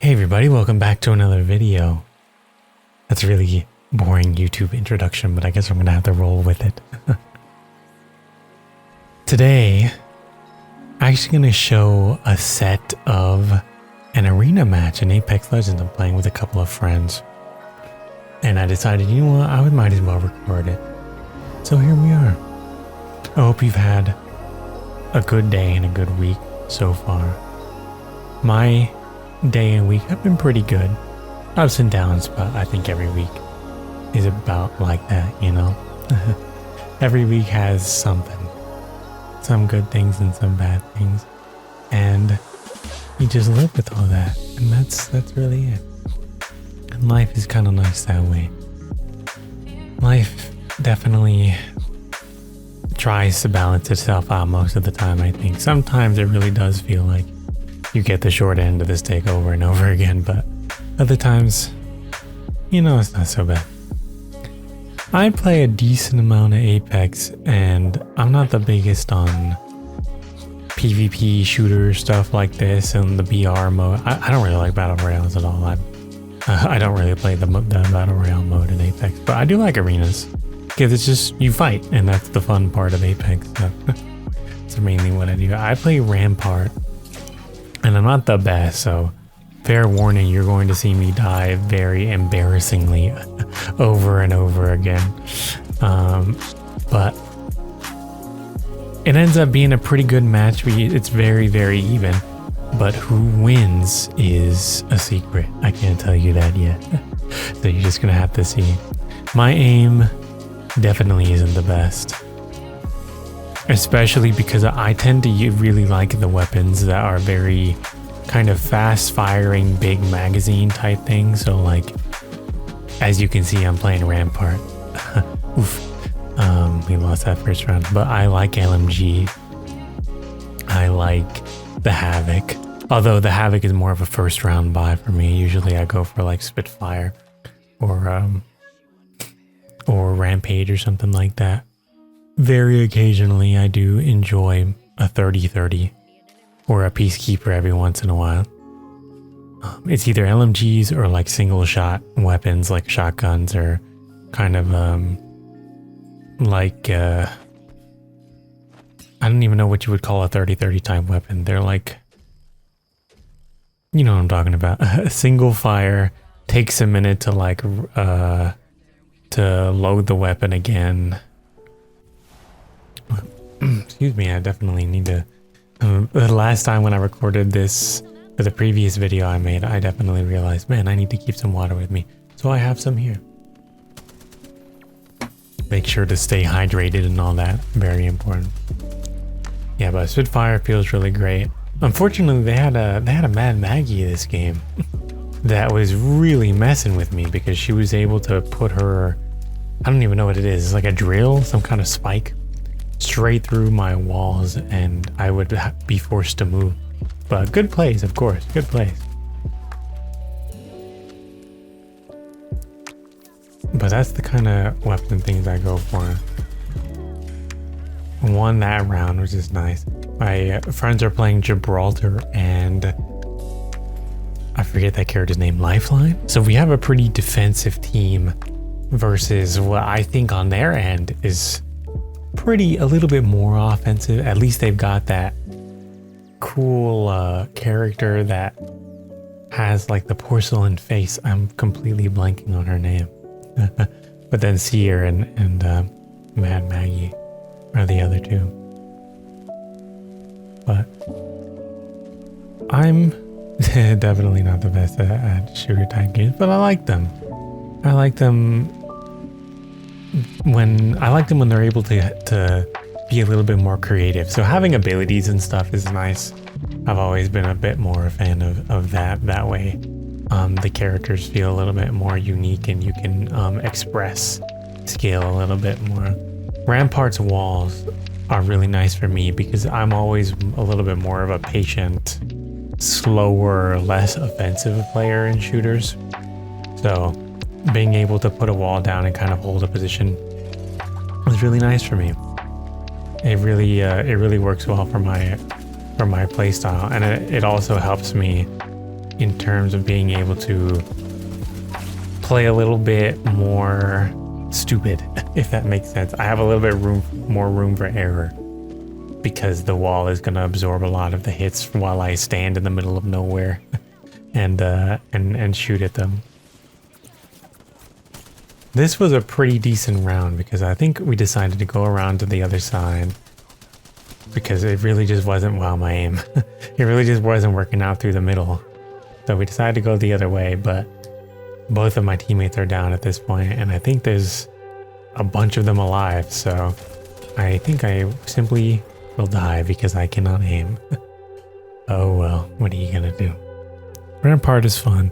Hey everybody, welcome back to another video. That's a really boring YouTube introduction, but I guess I'm gonna have to roll with it. Today, I'm actually gonna show a set of an arena match in Apex Legends I'm playing with a couple of friends. And I decided, you know what, I might as well record it. So here we are. I hope you've had a good day and a good week so far. My day and week have been pretty good. Ups and downs, but I think every week is about like that, you know? Every week has something. Some good things and some bad things. And you just live with all that. And that's really it. And life is kind of nice that way. Life definitely tries to balance itself out most of the time, I think. Sometimes it really does feel like you get the short end of the stick over and over again, but other times, you know, it's not so bad. I play a decent amount of Apex, and I'm not the biggest on PvP shooter stuff like this and the BR mode. I don't really like Battle Royales at all. I don't really play the Battle Royale mode in Apex, but I do like arenas, because it's just, you fight, and that's the fun part of Apex. That's mainly what I do. I play Rampart. And I'm not the best, so fair warning, you're going to see me die very embarrassingly over and over again. But it ends up being a pretty good match. It's very, very even. But who wins is a secret. I can't tell you that yet. So you're just going to have to see. My aim definitely isn't the best. Especially because I tend to really like the weapons that are very kind of fast firing, big magazine type things. So like, as you can see, I'm playing Rampart. Oof. We lost that first round, but I like LMG. I like the Havoc. Although the Havoc is more of a first round buy for me. Usually I go for like Spitfire or Rampage or something like that. Very occasionally, I do enjoy a 30-30 or a Peacekeeper every once in a while. It's either LMGs or like single shot weapons like shotguns or kind of like I don't even know what you would call a 30-30 type weapon. They're like, you know what I'm talking about. A single fire takes a minute to like to load the weapon again. Excuse me, I definitely need to... the last time when I recorded this, for the previous video I made, I definitely realized, man, I need to keep some water with me. So I have some here. Make sure to stay hydrated and all that. Very important. Yeah, but Spitfire feels really great. Unfortunately, they had a Mad Maggie this game that was really messing with me because she was able to put her... I don't even know what it is. It's like a drill, some kind of spike, straight through my walls, and I would be forced to move. But good plays, of course, good plays. But that's the kind of weapon things I go for. Won that round, which is nice. My friends are playing Gibraltar, and I forget that character's name, Lifeline. So we have a pretty defensive team versus what I think on their end is a little bit more offensive. At least they've got that cool character that has like the porcelain face. I'm completely blanking on her name. But then Seer and Mad Maggie are the other two. But I'm definitely not the best at shooter type games, but I like them. I like them when they're able to be a little bit more creative. So having abilities and stuff is nice. I've always been a bit more a fan of that way. The characters feel a little bit more unique, and you can express skill a little bit more. Rampart's walls are really nice for me because I'm always a little bit more of a patient, slower, less offensive player in shooters. So being able to put a wall down and kind of hold a position was really nice for me. It really works well for my play style, and it also helps me in terms of being able to play a little bit more stupid, if that makes sense. I have a little bit more room for error because the wall is going to absorb a lot of the hits while I stand in the middle of nowhere and shoot at them. This was a pretty decent round because I think we decided to go around to the other side because it really just wasn't, wow, my aim. It really just wasn't working out through the middle. So we decided to go the other way, but both of my teammates are down at this point, and I think there's a bunch of them alive, so I think I simply will die because I cannot aim. Oh well, what are you gonna do? Rampart is fun.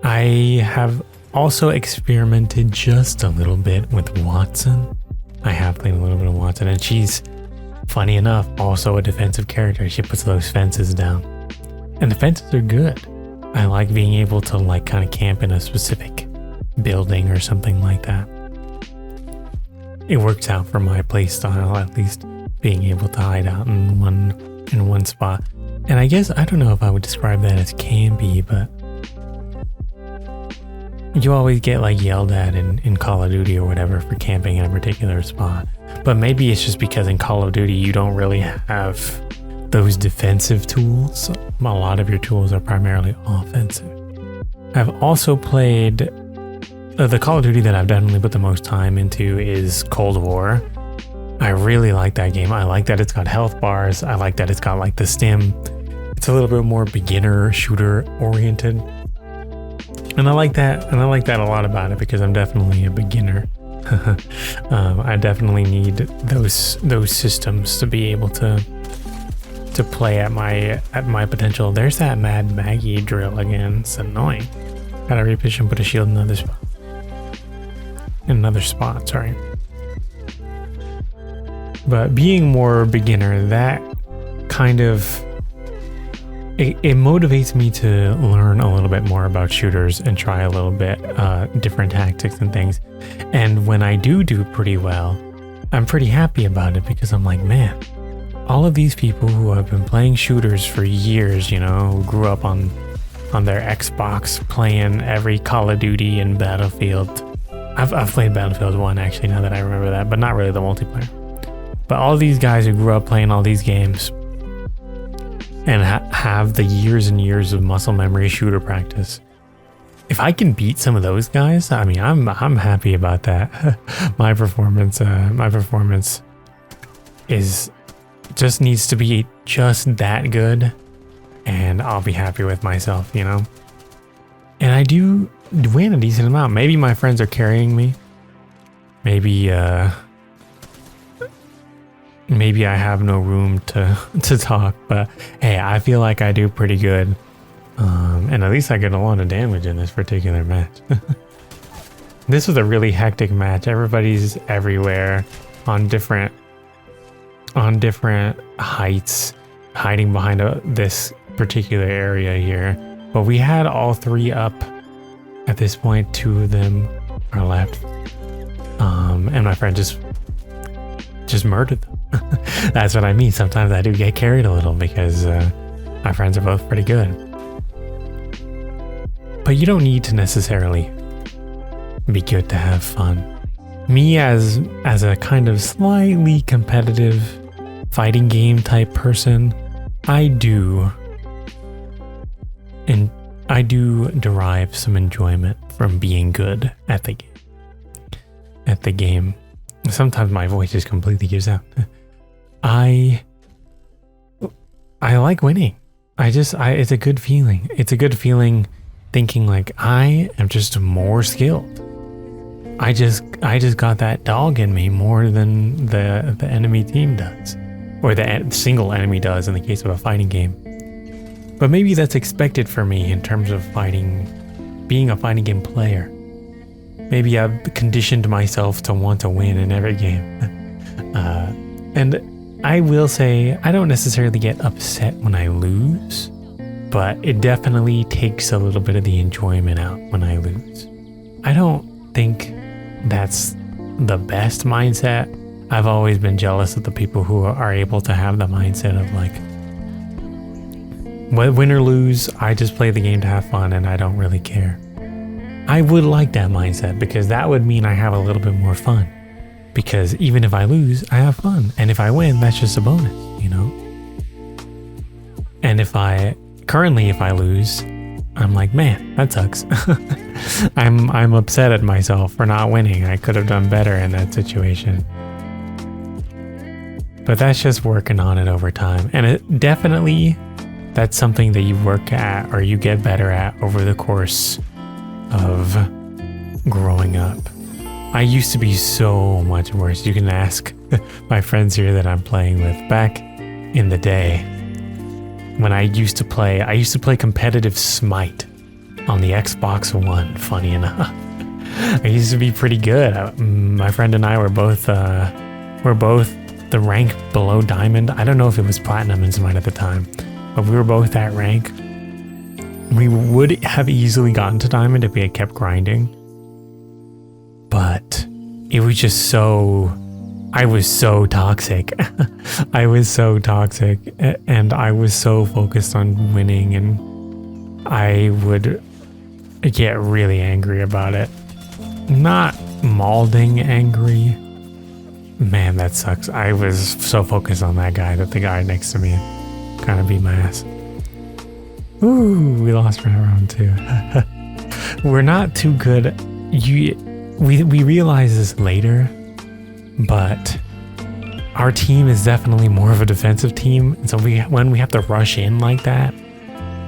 I have also experimented just a little bit with Watson. I have played a little bit of Watson, and she's, funny enough, also a defensive character. She puts those fences down, and the fences are good. I like being able to like kind of camp in a specific building or something like that. It works out for my playstyle, at least, being able to hide out in one spot. And I guess, I don't know if I would describe that as campy, but you always get like yelled at in Call of Duty or whatever for camping in a particular spot. But maybe it's just because in Call of Duty you don't really have those defensive tools. A lot of your tools are primarily offensive. I've also played the Call of Duty that I've definitely put the most time into is Cold War. I really like that game. I like that it's got health bars. I like that it's got like the stim. It's a little bit more beginner shooter oriented. And I like that. And I like that a lot about it because I'm definitely a beginner. I definitely need those systems to be able to play at my potential. There's that Mad Maggie drill again. It's annoying. Gotta reposition and put a shield in another spot. Sorry. But being more beginner, that kind of it motivates me to learn a little bit more about shooters and try a little bit different tactics and things. And when I do pretty well, I'm pretty happy about it because I'm like, man, all of these people who have been playing shooters for years, you know, who grew up on their Xbox playing every Call of Duty and Battlefield. I've played Battlefield 1 actually, now that I remember that, but not really the multiplayer. But all these guys who grew up playing all these games and have the years and years of muscle memory shooter practice. If I can beat some of those guys, I mean, I'm happy about that. My performance is just needs to be just that good, and I'll be happy with myself, you know. And I do win a decent amount. Maybe my friends are carrying me. Maybe I have no room to talk, but hey, I feel like I do pretty good. And at least I get a lot of damage in this particular match. This was a really hectic match. Everybody's everywhere on different heights, hiding behind this particular area here. But we had all three up at this point. Two of them are left. And my friend just murdered them. That's what I mean. Sometimes I do get carried a little because my friends are both pretty good. But you don't need to necessarily be good to have fun. Me as a kind of slightly competitive fighting game type person, I do derive some enjoyment from being good at the game. Sometimes my voice just completely gives out. I like winning. It's a good feeling. It's a good feeling thinking like I am just more skilled. I just got that dog in me more than the enemy team does, or the single enemy does in the case of a fighting game. But maybe that's expected for me in terms of being a fighting game player. Maybe I've conditioned myself to want to win in every game. And I will say I don't necessarily get upset when I lose, but it definitely takes a little bit of the enjoyment out when I lose. I don't think that's the best mindset. I've always been jealous of the people who are able to have the mindset of like Win or lose, I just play the game to have fun and I don't really care. I would like that mindset because that would mean I have a little bit more fun. Because even if I lose, I have fun. And if I win, that's just a bonus, you know? And if I lose, I'm like, man, that sucks. I'm upset at myself for not winning. I could have done better in that situation. But that's just working on it over time. And it definitely, that's something that you work at or you get better at over the course of growing up. I used to be so much worse. You can ask my friends here that I'm playing with. Back in the day, when I used to play competitive Smite on the Xbox One, funny enough. I used to be pretty good. My friend and I were both the rank below Diamond. I don't know if it was Platinum in Smite at the time, but we were both that rank. We would have easily gotten to Diamond if we had kept grinding. But it was just I was so toxic. I was so toxic and I was so focused on winning, and I would get really angry about it. Not malding angry. Man, that sucks. I was so focused on that guy that the guy next to me kind of beat my ass. Ooh, we lost round 2. We're not too good. We realize this later, but our team is definitely more of a defensive team. And so when we have to rush in like that,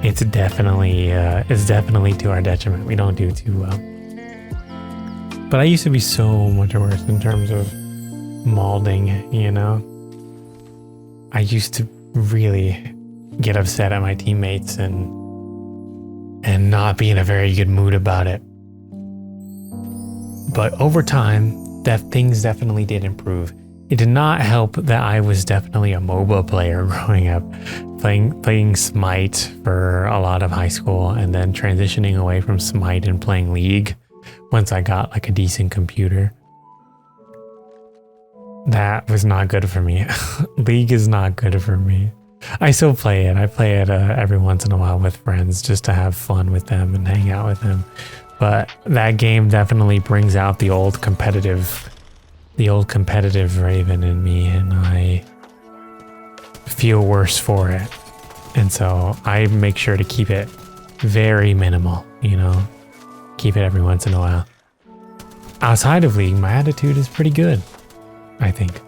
it's definitely to our detriment. We don't do too well. But I used to be so much worse in terms of malding, you know? I used to really get upset at my teammates and not be in a very good mood about it. But over time, things definitely did improve. It did not help that I was definitely a MOBA player growing up, playing Smite for a lot of high school and then transitioning away from Smite and playing League once I got like a decent computer. That was not good for me. League is not good for me. I still play it. I play it every once in a while with friends just to have fun with them and hang out with them. But that game definitely brings out the old competitive Raven in me, and I feel worse for it. And so I make sure to keep it very minimal, you know, keep it every once in a while. Outside of League, my attitude is pretty good, I think.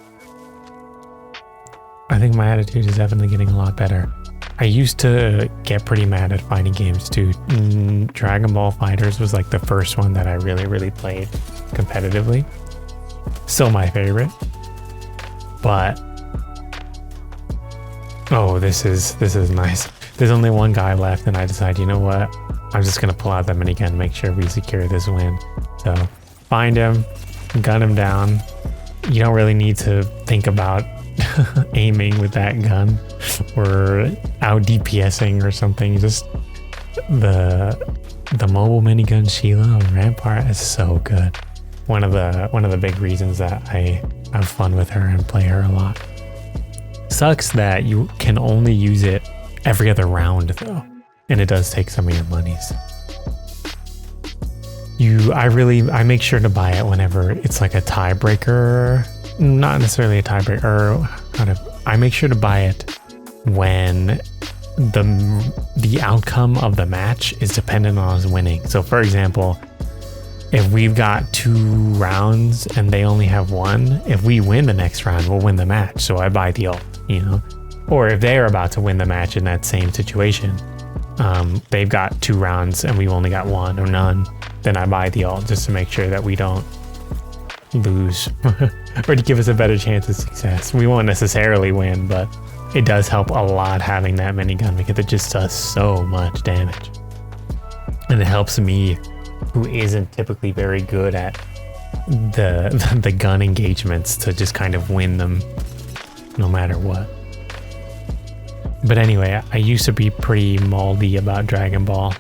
I think my attitude is definitely getting a lot better. I used to get pretty mad at fighting games too. Dragon Ball FighterZ was like the first one that I really played competitively. Still my favorite. But oh, this is nice. There's only one guy left and I decide, you know what? I'm just gonna pull out that minigun and make sure we secure this win. So find him, gun him down. You don't really need to think about aiming with that gun or out DPSing or something. Just the mobile minigun Sheila on Rampart is so good. One of the big reasons that I have fun with her and play her a lot. Sucks that you can only use it every other round though, and it does take some of your monies. I make sure to buy it whenever it's like a tiebreaker. Not necessarily a tiebreaker. I make sure to buy it when the outcome of the match is dependent on us winning. So for example, if we've got 2 rounds and they only have 1, if we win the next round, we'll win the match. So I buy the ult, you know? Or if they're about to win the match in that same situation, they've got 2 rounds and we've only got 1 or none, then I buy the ult just to make sure that we don't lose or to give us a better chance of success. We won't necessarily win, but it does help a lot having that minigun because it just does so much damage. And it helps me, who isn't typically very good at the gun engagements, to just kind of win them no matter what. But anyway, I used to be pretty moldy about Dragon Ball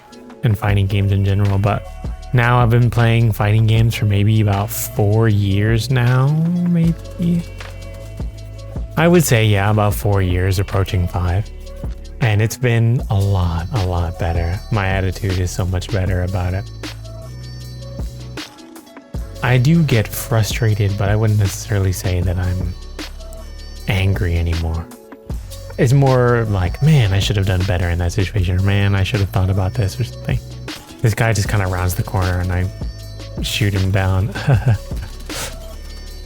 and fighting games in general, but now I've been playing fighting games for maybe about 4 years now, maybe. I would say, yeah, about 4 years, approaching 5. And it's been a lot better. My attitude is so much better about it. I do get frustrated, but I wouldn't necessarily say that I'm angry anymore. It's more like, man, I should have done better in that situation, or man, I should have thought about this or something. This guy just kind of rounds the corner and I shoot him down.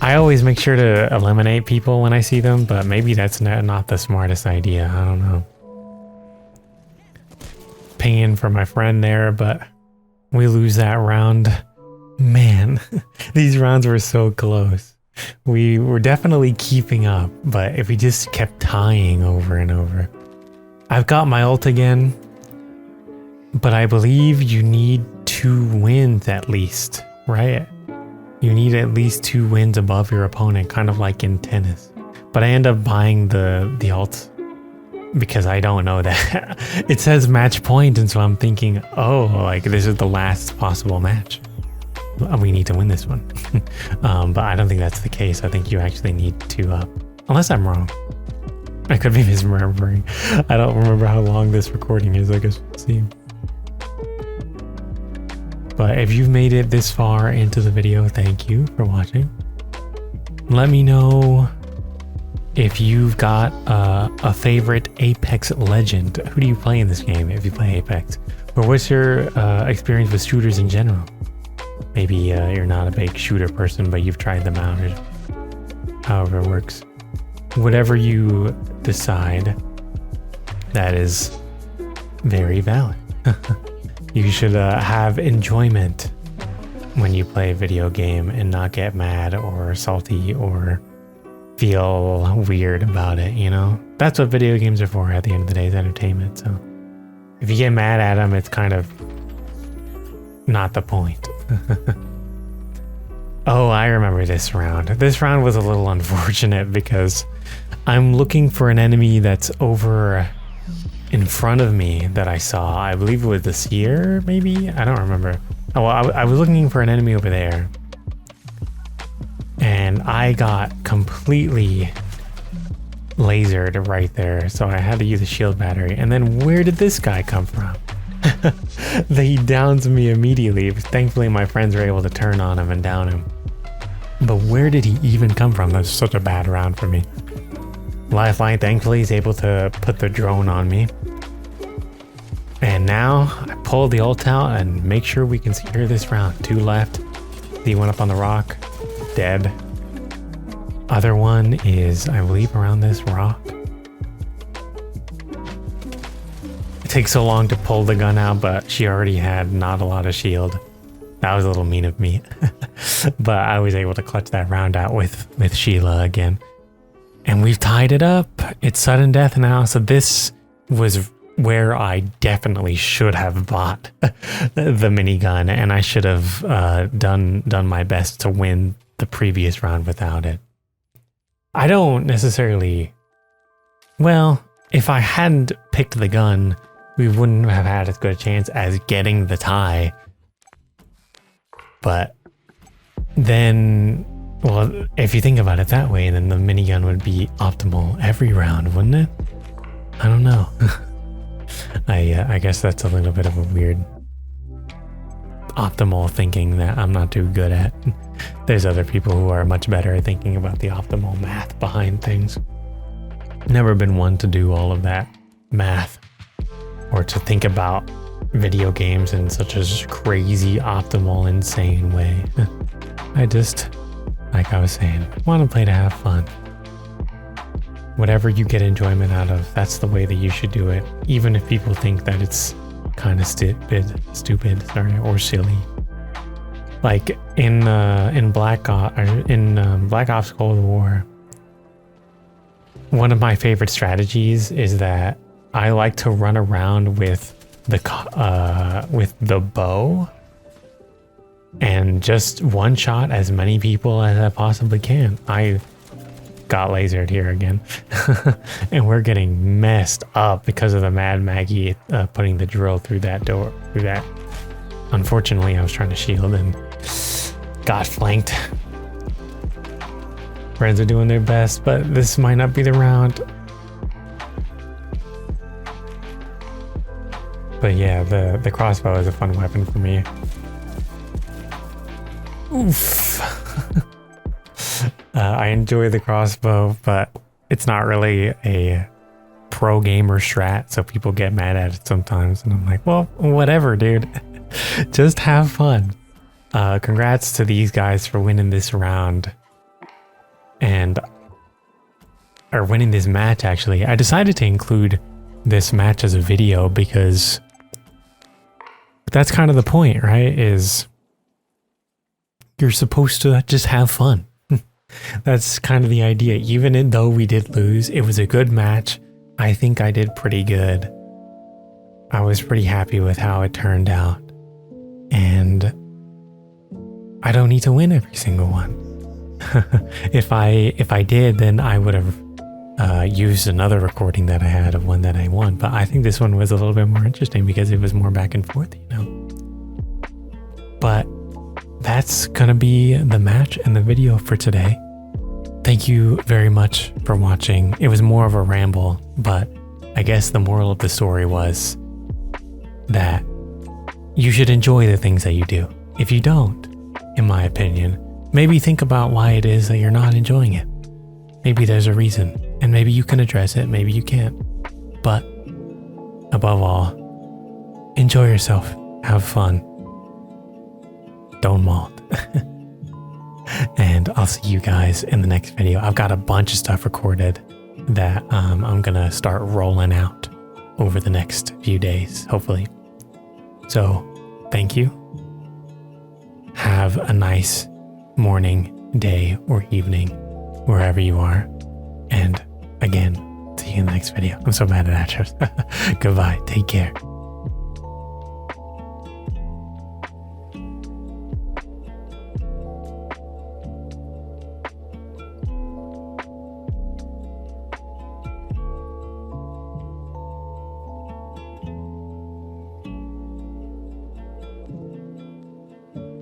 I always make sure to eliminate people when I see them, but maybe that's not the smartest idea. I don't know. Pinging for my friend there, but we lose that round. Man, these rounds were so close. We were definitely keeping up, but if we just kept tying over and over. I've got my ult again, but I believe you need 2 wins at least, right? You need at least 2 wins above your opponent, kind of like in tennis. But I end up buying the ult because I don't know that. It says match point, and so I'm thinking, oh, like this is the last possible match. We need to win this one. But I don't think that's the case. I think you actually need to, unless I'm wrong. I could be misremembering. I don't remember how long this recording is, I guess we'll see. But if you've made it this far into the video, thank you for watching. Let me know if you've got a favorite Apex legend. Who do you play in this game if you play Apex? Or what's your experience with shooters in general? Maybe you're not a big shooter person, but you've tried them out, or however it works. Whatever you decide, that is very valid. You should have enjoyment when you play a video game and not get mad or salty or feel weird about it, you know? That's what video games are for at the end of the day, is entertainment. So if you get mad at them, it's kind of not the point. Oh, I remember this round. This round was a little unfortunate because I'm looking for an enemy that's over in front of me that I saw. I believe it was the seer, maybe? I don't remember. Oh, well, I was looking for an enemy over there. And I got completely lasered right there. So I had to use a shield battery. And then where did this guy come from? He downs me immediately. Thankfully, my friends were able to turn on him and down him. But where did he even come from? That's such a bad round for me. Lifeline, thankfully, is able to put the drone on me. And now I pull the ult out and make sure we can secure this round. 2 left. The one up on the rock. Dead. Other one is, I believe, around this rock. It takes so long to pull the gun out, but she already had not a lot of shield. That was a little mean of me. But I was able to clutch that round out with Sheila again. And we've tied it up. It's sudden death now. So this was where I definitely should have bought the minigun, and I should have done my best to win the previous round without it. I don't necessarily... Well, if I hadn't picked the gun, we wouldn't have had as good a chance as getting the tie. But then... Well, if you think about it that way, then the minigun would be optimal every round, wouldn't it? I don't know. I guess that's a little bit of a weird optimal thinking that I'm not too good at. There's other people who are much better at thinking about the optimal math behind things. Never been one to do all of that math or to think about video games in such a crazy, optimal, insane way. I just... Like I was saying, want to play to have fun. Whatever you get enjoyment out of, that's the way that you should do it. Even if people think that it's kind of stupid, or silly. Like in Black Ops Cold War, one of my favorite strategies is that I like to run around with the bow. And just one shot as many people as I possibly can. I got lasered here again. And we're getting messed up because of the Mad Maggie putting the drill through that door. Unfortunately, I was trying to shield and got flanked. Friends are doing their best, but this might not be the round. But yeah, the crossbow is a fun weapon for me. Oof. I enjoy the crossbow, but it's not really a pro gamer strat, so people get mad at it sometimes, and I'm like, well, whatever, dude. Just have fun. Congrats to these guys for winning this round, or winning this match. Actually, I decided to include this match as a video because that's kind of the point, right? Is you're supposed to just have fun. That's kind of the idea. Even though we did lose, it was a good match. I think I did pretty good. I was pretty happy with how it turned out. And I don't need to win every single one. If I did, then I would have used another recording that I had of one that I won. But I think this one was a little bit more interesting because it was more back and forth, you know. But that's gonna be the match and the video for today. Thank you very much for watching. It was more of a ramble, but I guess the moral of the story was that you should enjoy the things that you do. If you don't, in my opinion, maybe think about why it is that you're not enjoying it. Maybe there's a reason, and maybe you can address it, maybe you can't. But above all, enjoy yourself, have fun, don't mold. And I'll see you guys in the next video. I've got a bunch of stuff recorded that I'm gonna start rolling out over the next few days, hopefully. So thank you. Have a nice morning, day, or evening, wherever you are. And again, see you in the next video. I'm so bad at outros. Goodbye. Take care.